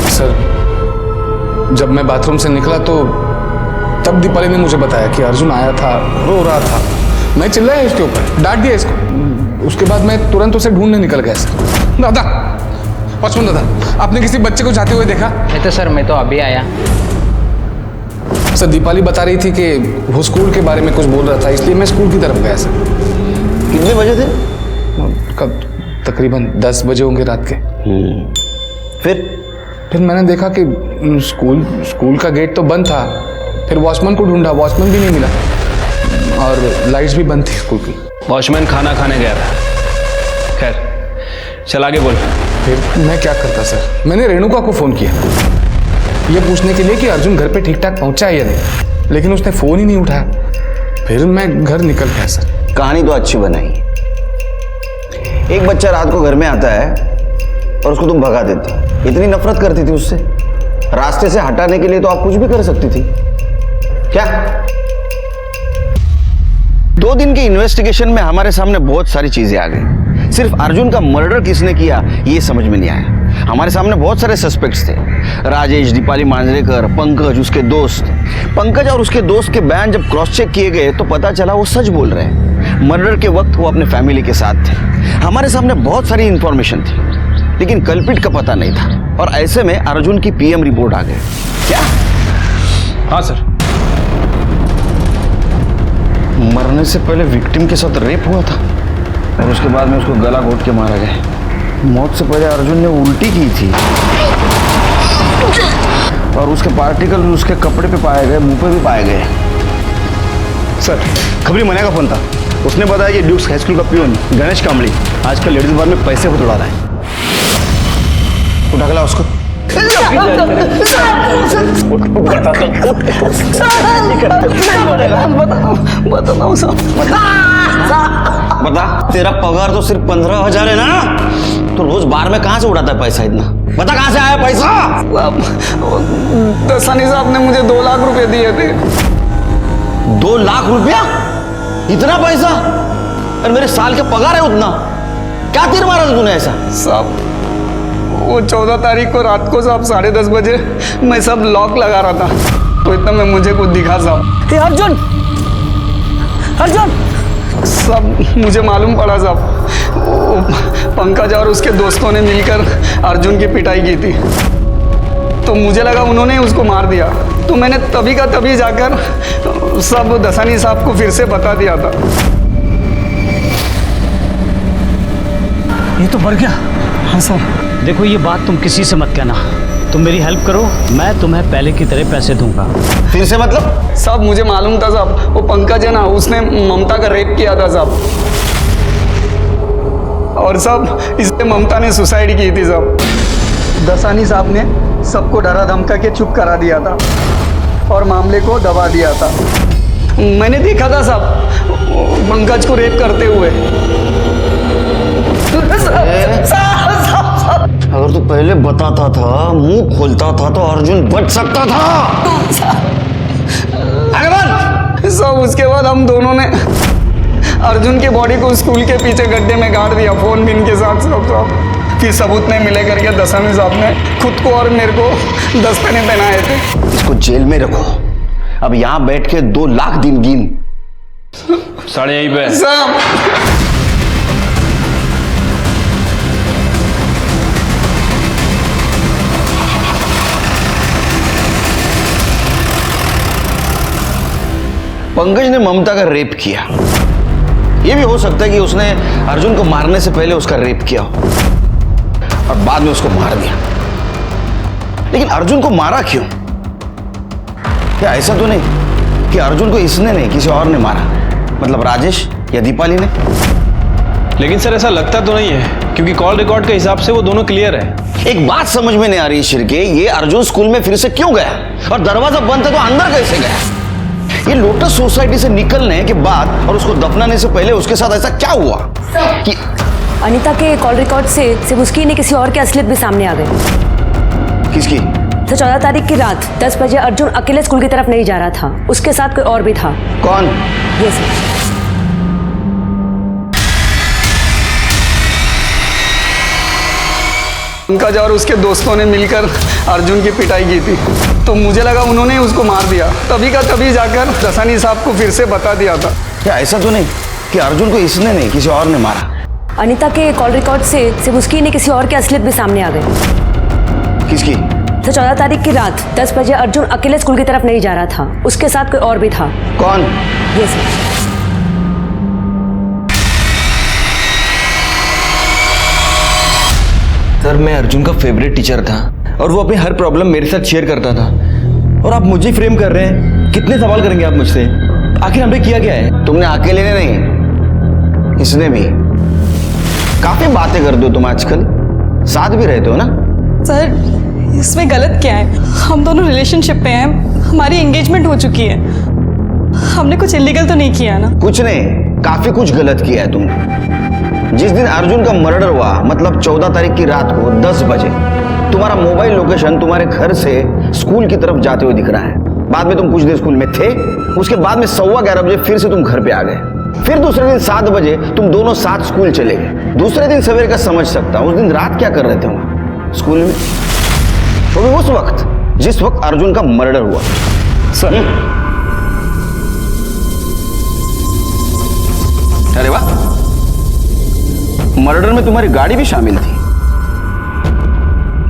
सर जब मैं बाथरूम से निकला तो तब दीपाली ने मुझे बताया कि अर्जुन आया था, रो रहा था। मैं चिल्लाया इसके ऊपर, डांट दिया इसको। उसके बाद मैं तुरंत उसे ढूंढने निकल गया। सर दादा, पचपन दादा, आपने किसी बच्चे को जाते हुए देखा? नहीं तो सर, मैं तो अभी आया। सर दीपाली बता रही थी कि वो स्कूल के बारे में कुछ बोल रहा था, इसलिए मैं स्कूल की तरफ गया। सर कितने बजे थे? कब? तकरीबन 10 बजे होंगे रात के। फिर मैंने देखा कि स्कूल का गेट तो बंद था। फिर वॉचमैन को ढूंढा, वॉचमैन भी नहीं मिला और लाइट्स भी बंद थी स्कूल की। वॉचमैन खाना खाने गया था। खैर चल आगे बोल। फिर मैं क्या करता सर? मैंने रेणुका को फ़ोन किया ये पूछने के लिए कि अर्जुन घर पे ठीक ठाक पहुंचा है या नहीं, लेकिन उसने फ़ोन ही नहीं उठाया। फिर मैं घर निकल गया। सर कहानी तो अच्छी बनाई। एक बच्चा रात को घर में आता है और उसको तुम भगा देती। इतनी नफरत करती थी उससे, रास्ते से हटाने के लिए तो आप कुछ भी कर सकती थी। क्या 2 दिन के इन्वेस्टिगेशन में हमारे सामने बहुत सारी चीजें आ गई। सिर्फ अर्जुन का मर्डर किसने किया ये समझ में नहीं आया। हमारे सामने बहुत सारे सस्पेक्ट्स थे, राजेश, दीपाली मांजरेकर, पंकज, उसके दोस्त। पंकज और उसके दोस्त के बयान जब क्रॉस चेक किए गए तो पता चला वो सच बोल रहे हैं। मर्डर के वक्त वो अपने फैमिली के साथ थे। हमारे सामने बहुत सारी इंफॉर्मेशन थी, लेकिन कल्पिट का पता नहीं था। और ऐसे में अर्जुन की पीएम रिपोर्ट आ गई। क्या? हाँ सर। मरने से पहले विक्टिम के साथ रेप हुआ था और उसके बाद में उसको गला घोट के मारा गया। मौत से पहले अर्जुन ने उल्टी की थी और उसके पार्टिकल उसके कपड़े पे पाए गए, मुंह पे भी पाए गए। सर खबरी मना का फोन था। उसने बताया कि ड्यूक्स हाई स्कूल का पियून गणेश कामड़ी आजकल लेडीज बार में पैसे उड़ा रहा है। उठा ला उसको। बता, तेरा पगार तो सिर्फ 15,000 है ना? तो रोज बार में कहाँ से उड़ाता है पैसा इतना? बता कहाँ से आया पैसा? दसानी साहब ने मुझे 2 लाख रुपए दिए थे। 2 लाख रुपया? इतना पैसा? और मेरे साल के पगार है उतना। क्या तीर मारा था तूने ऐसा? साहब वो 14 तारीख को रात को साहब 10:30 बजे मैं सब लॉक लगा रहा था तो इतना में मुझे कुछ दिखा साहब। अर्जुन सब मुझे मालूम पड़ा साहब, पंकज और उसके दोस्तों ने मिलकर अर्जुन की पिटाई की थी। तो मुझे लगा उन्होंने उसको मार दिया, तो मैंने तभी का तभी जाकर सब दसानी साहब को फिर से बता दिया था। ये तो बढ़ गया। हाँ सर। देखो ये बात तुम किसी से मत कहना, तुम मेरी हेल्प करो, मैं तुम्हें पहले की तरह पैसे दूंगा। फिर से मतलब? साहब मुझे मालूम था साहब, वो पंकज है ना, उसने ममता का रेप किया था साहब। और साहब इससे ममता ने सुसाइड की थी साहब। दसानी साहब ने सबको डरा धमका के चुप करा दिया था और मामले को दबा दिया था। मैंने देखा था साहब पंकज को रेप करते हुए। अगर तू पहले बताता था, मुंह खोलता था तो अर्जुन बच सकता था। सब उसके बाद हम दोनों ने अर्जुन के बॉडी को स्कूल के पीछे गड्ढे में गाड़ दिया फोन बिन के साथ सब। फिर सबूत नहीं मिले करके दसानी साहब ने खुद को और मेरे को 10 पेने पहनाए थे। इसको जेल में रखो। अब यहाँ बैठ के 2 लाख दिन गिन। साढ़े यहीं पे। पंकज ने ममता का रेप किया। यह भी हो सकता है कि उसने अर्जुन को मारने से पहले उसका रेप किया हो और बाद में उसको मार दिया। लेकिन अर्जुन को मारा क्यों? क्या ऐसा तो नहीं कि अर्जुन को इसने नहीं किसी और ने मारा, मतलब राजेश या दीपाली ने? लेकिन सर ऐसा लगता तो नहीं है, क्योंकि कॉल रिकॉर्ड के हिसाब से वो दोनों क्लियर है। एक बात समझ में नहीं आ रही शिरके, ये अर्जुन स्कूल में फिर से क्यों गया और दरवाजा बंद था तो अंदर कैसे गया? ये लोटस सोसाइटी से निकलने के बाद और उसको दफनाने से पहले उसके साथ ऐसा क्या हुआ कि अनीता के कॉल रिकॉर्ड से सिर्फ उसकी नहीं किसी और की असलियत भी सामने आ गई। किसकी? तो 14 तारीख की रात 10 बजे अर्जुन अकेले स्कूल की तरफ नहीं जा रहा था, उसके साथ कोई और भी था। कौन? ये सर। पंकज और उसके दोस्तों ने मिलकर अर्जुन की पिटाई की थी, तो मुझे लगा उन्होंने उसको मार दिया। तभी का तभी जाकर दसानी साहब को फिर से बता दिया था। क्या ऐसा तो नहीं कि अर्जुन को इसने नहीं किसी और ने मारा? अनीता के कॉल रिकॉर्ड से सिर्फ उसकी नहीं किसी और की असलियत भी सामने आ गई। किसकी? तो 14 तारीख की रात 10 बजे अर्जुन अकेले स्कूल की तरफ नहीं जा रहा था, उसके साथ कोई और भी था। कौन? ये सर। सर मैं अर्जुन का फेवरेट टीचर था और वो अपनी हर प्रॉब्लम मेरे साथ शेयर करता था, और आप मुझे फ्रेम कर रहे हैं। कितने सवाल करेंगे आप मुझसे? आखिर हमने किया क्या है? तुमने अकेले ने नहीं, इसने भी। काफी बातें करते हो तुम आजकल, साथ भी रहते हो ना? सर इसमें गलत क्या है? हम दोनों रिलेशनशिप में हैं, हमारी एंगेजमेंट हो चुकी है, हमने कुछ इलीगल तो नहीं किया ना? कुछ नहीं, काफी कुछ गलत किया है तुमने। जिस दिन अर्जुन का मर्डर हुआ, मतलब 14 तारीख की रात को 10 बजे, तुम्हारा मोबाइल लोकेशन तुम्हारे घर से स्कूल की तरफ जाते हुए दिख रहा है। बाद में तुम कुछ देर स्कूल में थे, उसके बाद में 11:15 बजे फिर से तुम घर पे आ गए। फिर दूसरे दिन 7 बजे तुम दोनों साथ स्कूल चले गए। दूसरे दिन सवेरे का समझ सकता हूं, उस दिन रात क्या कर रहे थे वहां स्कूल में? वो भी उस वक्त जिस वक्त अर्जुन का मर्डर हुआ। सर अरे वाह, मर्डर में तुम्हारी गाड़ी भी शामिल थी।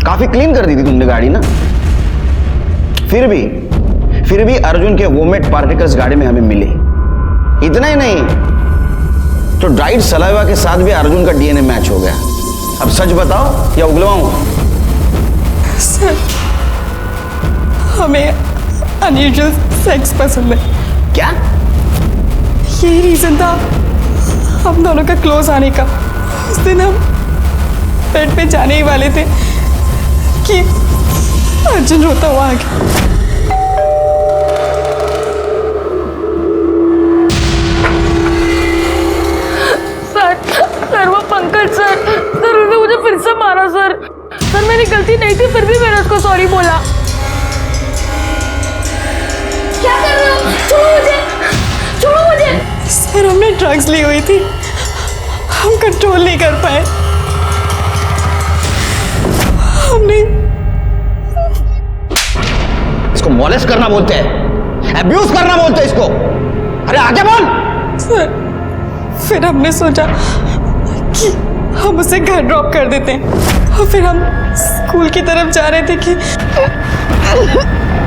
काफी क्लीन कर दी थी तुमने गाड़ी ना? फिर भी अर्जुन के वोमेट पार्टिकल्स गाड़ी में हमें मिले। इतना ही नहीं, तो ड्राइड सलाइवा के साथ भी अर्जुन का डीएनए मैच हो गया। अब सच बताओ या उगलवाऊं? सर हमें अनयूजुअल सेक्स पसंद है। क्या? यही रीजन था हम दोनों का क्लोज आने का। उस दिन हम बेड पे जाने ही वाले थे कि अर्जुन रोता हुआ आ गया। सर वो पंकज सर उसने मुझे फिर से मारा सर। मेरी गलती नहीं थी, फिर भी मैंने उसको सॉरी बोला। क्या कर रहे हो? छोड़ो मुझे। सर हमने ड्रग्स ली हुई थी, हम कंट्रोल नहीं कर पाए। हमने इसको मॉलेस्ट करना बोलते हैं, अब्यूज करना बोलते हैं इसको। अरे आगे बोल। सर फिर हमने सोचा कि हम उसे घर ड्रॉप कर देते हैं, और फिर हम स्कूल की तरफ जा रहे थे कि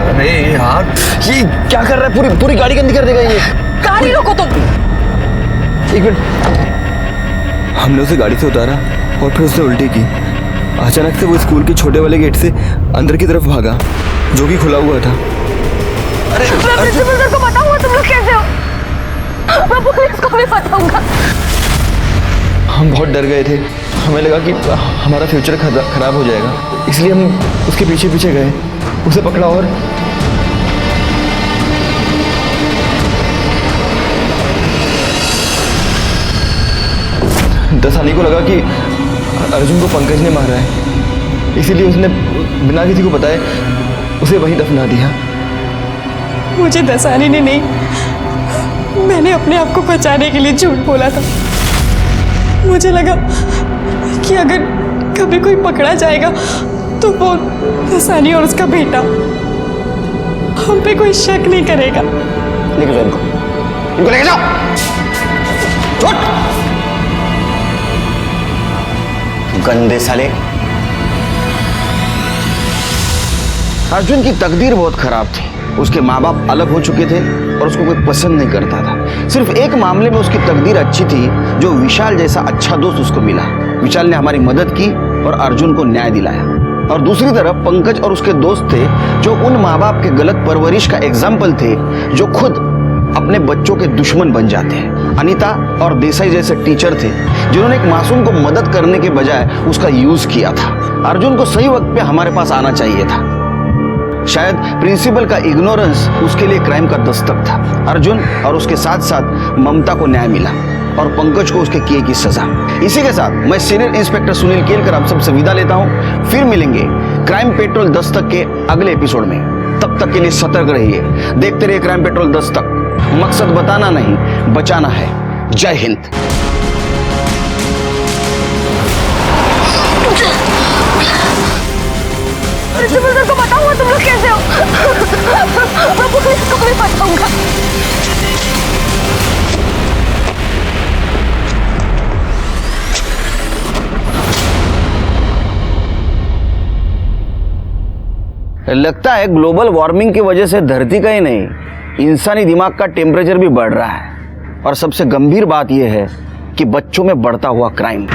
अरे यार ये क्या कर रहा है? पूरी गाड़ी गंदी कर देगा ये। गाड़ी रोको तुम। एक मिनट, हमने उसे गाड़ी से उतारा और फिर उसने उल्टी की। अचानक से वो स्कूल के छोटे वाले गेट से अंदर की तरफ भागा, जो कि खुला हुआ था। अरे प्रिंसिपल सर को बताऊंगा तुम लोग कैसे हो? मैं पुलिस को भी बताऊंगा। हम बहुत डर गए थे, हमें लगा कि हमारा फ्यूचर खराब हो जाएगा, इसलिए हम उसके पीछे पीछे गए, उसे पकड़ा और दसानी को लगा कि अर्जुन को पंकज ने मारा है, इसीलिए उसने बिना किसी को बताए उसे वहीं दफना दिया। मुझे दसानी ने नहीं, मैंने अपने आप को बचाने के लिए झूठ बोला था। मुझे लगा कि अगर कभी कोई पकड़ा जाएगा तो वो दसानी और उसका बेटा, हम पे कोई शक नहीं करेगा। लेके जाओ इनको, इनको लेके जाओ। उठ। गंदे साले। अर्जुन की तकदीर बहुत खराब थी। उसके माँ बाप अलग हो चुके थे और उसको कोई पसंद नहीं करता था। सिर्फ एक मामले में उसकी तकदीर अच्छी थी, जो विशाल जैसा अच्छा दोस्त उसको मिला। विशाल ने हमारी मदद की और अर्जुन को न्याय दिलाया। और दूसरी तरफ पंकज और उसके दोस्त थे, जो उन माँ बाप के गलत परवरिश का एग्जाम्पल थे, जो खुद अपने बच्चों के दुश्मन बन जाते हैं। अनीता और देसाई जैसे टीचर थे, जिन्होंने एक मासूम को मदद करने के बजाय उसका यूज किया था। अर्जुन को सही वक्त पे हमारे पास आना चाहिए था। शायद प्रिंसिपल का इग्नोरेंस उसके लिए क्राइम का दस्तक था। अर्जुन और उसके साथ साथ ममता को न्याय मिला और पंकज को उसके किए की सजा। इसी के साथ मैं सीनियर इंस्पेक्टर सुनील केलकर आप सबसे विदा लेता हूं। फिर मिलेंगे क्राइम पेट्रोल दस्तक के अगले एपिसोड में। तब तक के लिए सतर्क रहिए, देखते रहिए क्राइम पेट्रोल दस्तक। मकसद बताना नहीं, बचाना है। जय हिंद। प्रिंसिपल सर को बताऊंगा तुम लोग कैसे हो। मैं पुलिस को भी बताऊंगा। लगता है ग्लोबल वार्मिंग की वजह से धरती का ही नहीं, इंसानी दिमाग का टेम्परेचर भी बढ़ रहा है। और सबसे गंभीर बात यह है कि बच्चों में बढ़ता हुआ क्राइम।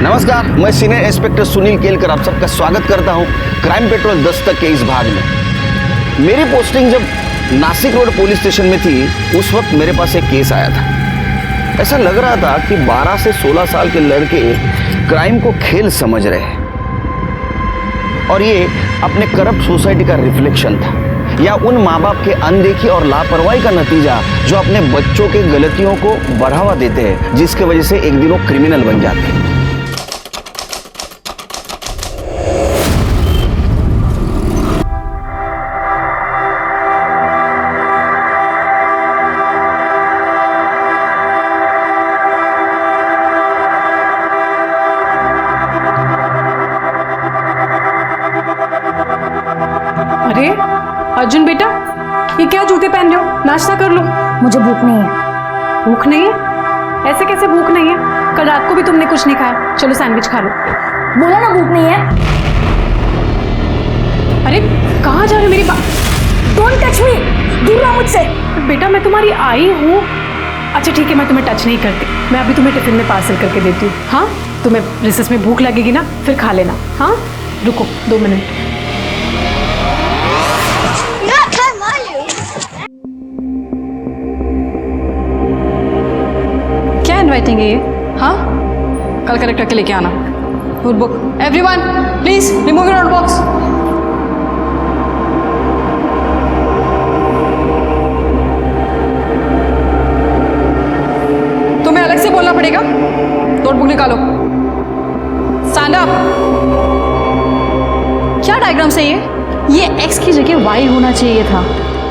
नमस्कार, मैं सीनियर इंस्पेक्टर सुनील केलकर आप सबका स्वागत करता हूं क्राइम पेट्रोल दस्तक के इस भाग में। मेरी पोस्टिंग जब नासिक रोड पुलिस स्टेशन में थी, उस वक्त मेरे पास एक केस आया था। ऐसा लग रहा था कि 12 से 16 साल के लड़के क्राइम को खेल समझ रहे हैं और ये अपने करप्ट सोसाइटी का रिफ्लेक्शन था, या उन माँ बाप के अनदेखी और लापरवाही का नतीजा, जो अपने बच्चों के गलतियों को बढ़ावा देते हैं, जिसके वजह से एक दिन वो क्रिमिनल बन जाते हैं। अरे अर्जुन बेटा, ये क्या जूते पहन रहे हो? नाश्ता कर लो। मुझे भूख नहीं है। भूख नहीं है? ऐसे कैसे भूख नहीं है? कल रात को भी तुमने कुछ नहीं खाया। चलो सैंडविच खा लो। बोला ना भूख नहीं है। अरे कहाँ जा रहे हो मेरी बात? डोंट टच मी, दूर रहो मुझसे। बेटा मैं तुम्हारी आई हूँ। अच्छा ठीक है, मैं तुम्हें टच नहीं करती। मैं अभी तुम्हें टिफिन में पार्सल करके देती हूँ। हाँ, तुम्हें रिसेस में भूख लगेगी ना, फिर खा लेना। हाँ रुको 2 मिनट। क्या इनवाइटिंग है ये? हाँ, कल कलेक्टर के लेके आना notebook. Everyone please remove your notebooks. तुम्हें अलग से बोलना पड़ेगा। नोटबुक निकालो। Stand up. क्या डायग्राम से ये एक्स की जगह वाई होना चाहिए था।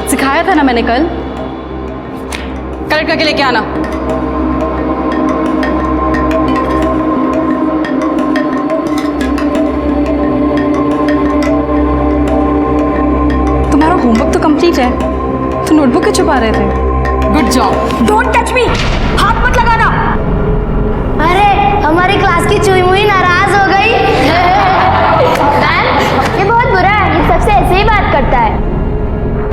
सिखाया था ना मैंने कल। कलेक्ट करके लेके आना। तुम्हारा होमवर्क तो कंप्लीट है, तो नोटबुक क्यों छुपा रहे थे? Good job. Don't touch me, हाथ मत लगाना। अरे हमारी क्लास की चुई मुई नाराज हो गई। ये बहुत बुरा है, ये सबसे ऐसे ही बात करता है।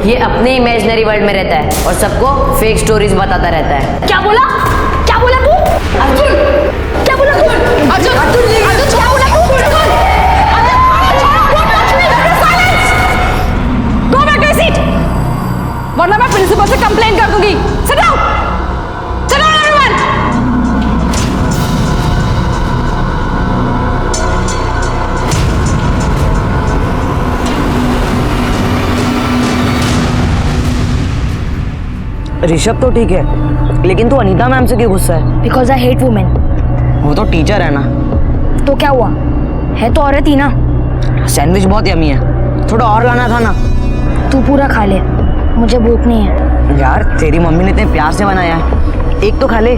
ये अपने इमेजिनरी वर्ल्ड में रहता है और सबको फेक स्टोरीज बताता रहता है। क्या बोला? क्या बोला तू? अर्जुन, क्या बोला तू? अर्जुन, अर्जुन, अर्जुन, क्या बोला तू? Go back to your seat, वरना मैं प्रिंसिपल से कंप्लेन कर दूंगी। Sit down, sit down everyone. Rishabh तो ठीक है, लेकिन तू अनीता मैम से क्यों गुस्सा है? Because I hate women. वो तो टीचर है ना। तो क्या हुआ, है तो औरत ही ना। सैंडविच बहुत यमी है, थोड़ा और लाना था ना। तू पूरा खा ले, मुझे भूख नहीं है। यार तेरी मम्मी ने इतने प्यार से बनाया है, एक तो खा ले।